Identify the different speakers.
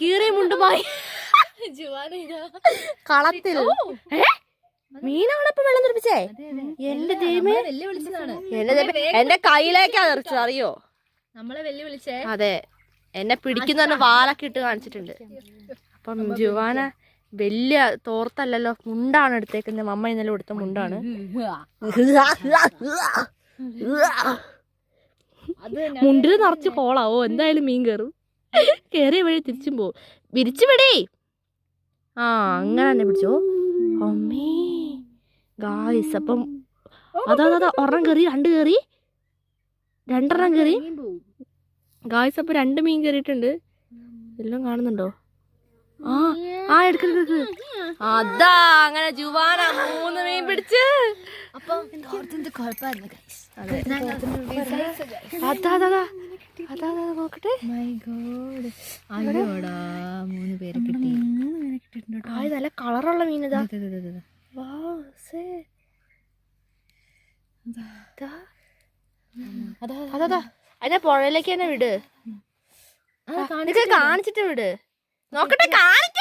Speaker 1: കീറിയ മുണ്ടുമായി കളത്തിൽ മീനാണ് ഇപ്പൊ വെള്ളം തെറിപ്പിച്ചേ. എന്റെ ദൈവമേ, എന്റെ കയ്യിലേക്കാ തെറിച്ചത്, അറിയോ?
Speaker 2: നമ്മളെ വെല്ലുവിളിച്ചേ.
Speaker 1: അതെ, എന്നെ പിടിക്കുന്ന വാലൊക്കെ ഇട്ട് കാണിച്ചിട്ടുണ്ട്. അപ്പം ജുവാന വലിയ തോർത്തല്ലല്ലോ, മുണ്ടാണ് എടുത്തേക്കുന്നത്. മമ്മ ഇന്നലെ കൊടുത്ത മുണ്ടാണ്. മുണ്ടിൽ നിറച്ച് കോളാവോ, എന്തായാലും മീൻ കയറും. കയറിയ വഴി തിരിച്ചും പോവും. വിരിച്ചു വിടേ. ആ, അങ്ങനെ തന്നെ പിടിച്ചോ. അമ്മേ ഗായ്സ്, അപ്പം അതാ ഒരെണ്ണം കയറി, രണ്ടെണ്ണം കയറി ഗായ്സ്. അപ്പം 2 മീൻ കയറിയിട്ടുണ്ട്. എല്ലാം കാണുന്നുണ്ടോ? ആ എടുക്ക്. അതാ അങ്ങനെ ജുവാന 3 മീൻ പിടിച്ച്. നോക്കട്ടെ.
Speaker 2: മൂന്ന് പേര് കിട്ടി.
Speaker 1: നല്ല കളറുള്ള മീൻ. ഇതാ അതിനെ പുഴയിലേക്ക് തന്നെ വിട്. കാണിച്ചിട്ട് വിട്. നോക്കട്ടെ, കാണിക്ക.